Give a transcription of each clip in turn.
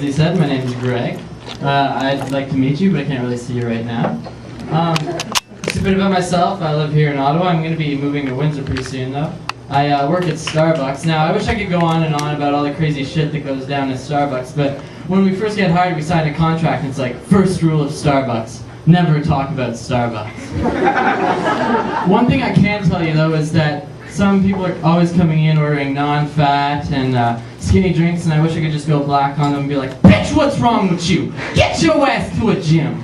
he said, my name is Greg. I'd like to meet you, but I can't really see you right now. Just a bit about myself. I live here in Ottawa. I'm going to be moving to Windsor pretty soon, though. I work at Starbucks. Now, I wish I could go on and on about all the crazy shit that goes down at Starbucks, but when we first get hired, we sign a contract, and it's like, first rule of Starbucks, never talk about Starbucks. One thing I can tell you, though, is that some people are always coming in ordering non-fat and skinny drinks, and I wish I could just go black on them and be like, bitch, what's wrong with you? Get your ass to a gym.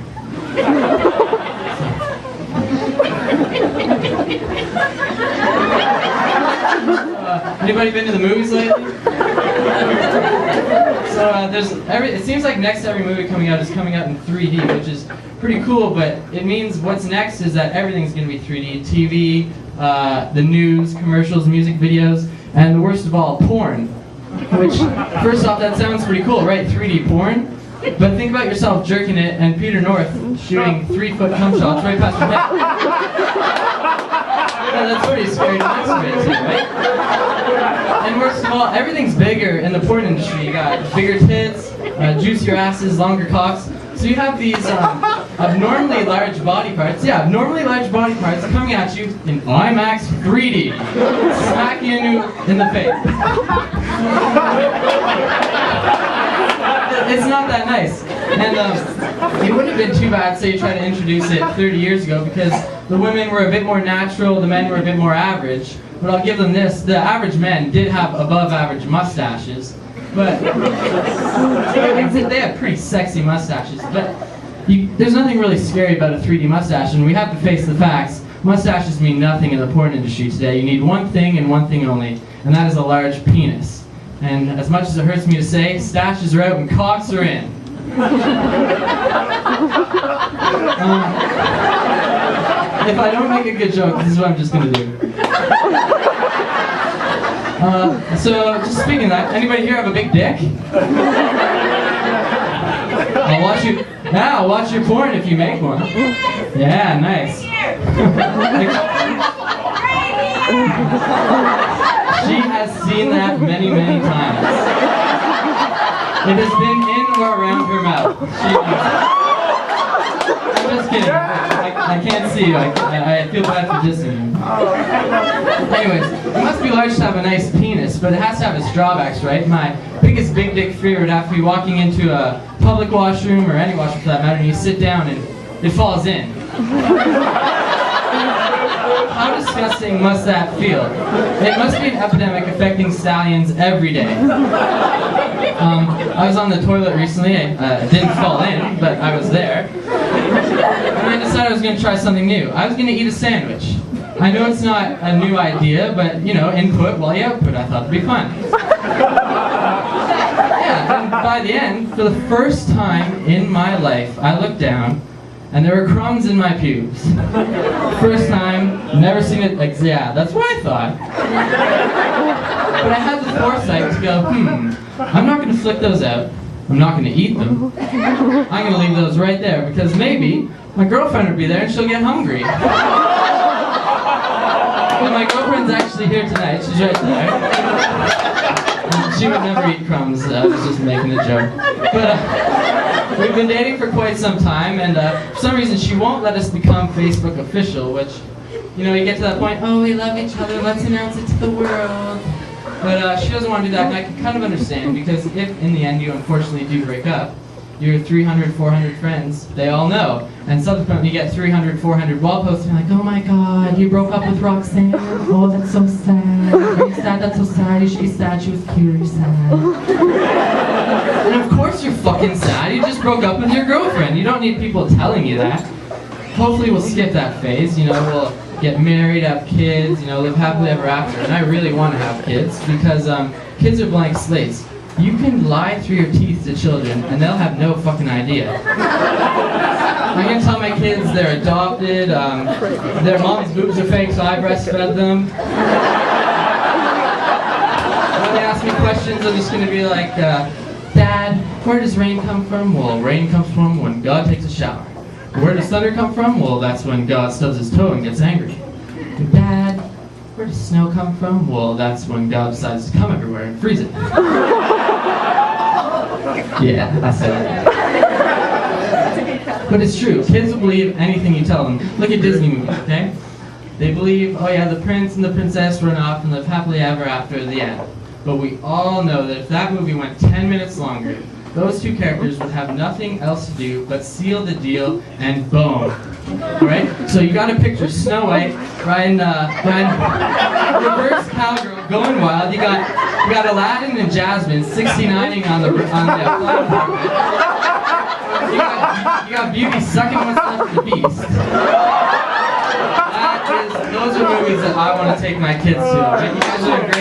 Anybody been to the movies lately? So it seems like next every movie coming out is coming out in 3D, which is pretty cool, but it means what's next is that everything's going to be 3D. TV, the news, commercials, music videos, and the worst of all, porn. Which, first off, that sounds pretty cool, right? 3D porn? But think about yourself jerking it and Peter North shooting 3-foot cum shots right past your head. Yeah, that's pretty scary to masturbate to, right? And worst of all, everything's bigger in the porn industry. You got bigger tits, juicier asses, longer cocks. So you have these abnormally large body parts. Yeah, abnormally large body parts coming at you in IMAX 3D, smacking you in the face. It's not that nice. And it wouldn't have been too bad, say you tried to introduce it 30 years ago, because the women were a bit more natural, the men were a bit more average. But I'll give them this, the average men did have above average mustaches, but they had pretty sexy mustaches. But there's nothing really scary about a 3D mustache, and we have to face the facts. Mustaches mean nothing in the porn industry today. You need one thing and one thing only, and that is a large penis. And as much as it hurts me to say, stashes are out and cocks are in. If I don't make a good joke, this is what I'm just going to do. So, just speaking of that, anybody here have a big dick? I'll watch your porn if you make one. Yeah, nice. She has seen that many, many times. It has been in or around her mouth. I'm just kidding. I can't see you. I feel bad for dissing you. Anyways, it must be large to have a nice penis, but it has to have its drawbacks, right? My biggest big dick fear would have to be walking into a public washroom, or any washroom for that matter, and you sit down and it falls in. How disgusting must that feel? It must be an epidemic affecting stallions every day. I was on the toilet recently. I didn't fall in, but I was there. And I decided I was going to try something new. I was going to eat a sandwich. I know it's not a new idea, but, you know, input while you output. I thought it'd be fun. Yeah, and by the end, for the first time in my life, I looked down, and there were crumbs in my pubes. First time, never seen it, like, yeah, that's what I thought. But I had the foresight to go, I'm not going to flick those out. I'm not going to eat them. I'm going to leave those right there, because maybe my girlfriend will be there and she'll get hungry. And my girlfriend's actually here tonight. She's right there. And she would never eat crumbs. I was just making a joke. But we've been dating for quite some time, and for some reason she won't let us become Facebook official, which, you know, you get to that point, oh, we love each other, let's announce it to the world. But she doesn't want to do that, and I can kind of understand, because if in the end you unfortunately do break up, your 300, 400 friends, they all know. And subsequently you get 300, 400 wall posts, and you're like, oh my god, you broke up with Roxanne? Oh, that's so sad. Are you sad? That's so sad. She's sad, she was cute, you're sad. And of course you're fucking sad, you just broke up with your girlfriend. You don't need people telling you that. Hopefully we'll skip that phase, you know, we'll get married, have kids, you know, live happily ever after. And I really want to have kids, because kids are blank slates. You can lie through your teeth to children, and they'll have no fucking idea. I'm gonna tell my kids they're adopted, their mom's boobs are fake, so I breastfed them. When they ask me questions, I'm just gonna be like, Dad, where does rain come from? Well, rain comes from when God takes a shower. Where does thunder come from? Well, that's when God stubs his toe and gets angry. Dad, where does snow come from? Well, that's when God decides to come everywhere and freeze it. Yeah, I said it. But it's true. Kids will believe anything you tell them. Look at Disney movies, okay? They believe, oh yeah, the prince and the princess run off and live happily ever after the end. But we all know that if that movie went 10 minutes longer, those two characters would have nothing else to do but seal the deal and boom. Alright? So you gotta picture Snow White riding reverse cowgirl going wild. You got Aladdin and Jasmine 69ing on the flight apartment. You got Beauty sucking what's left of the beast. Those are movies that I want to take my kids to. Right? You guys are great.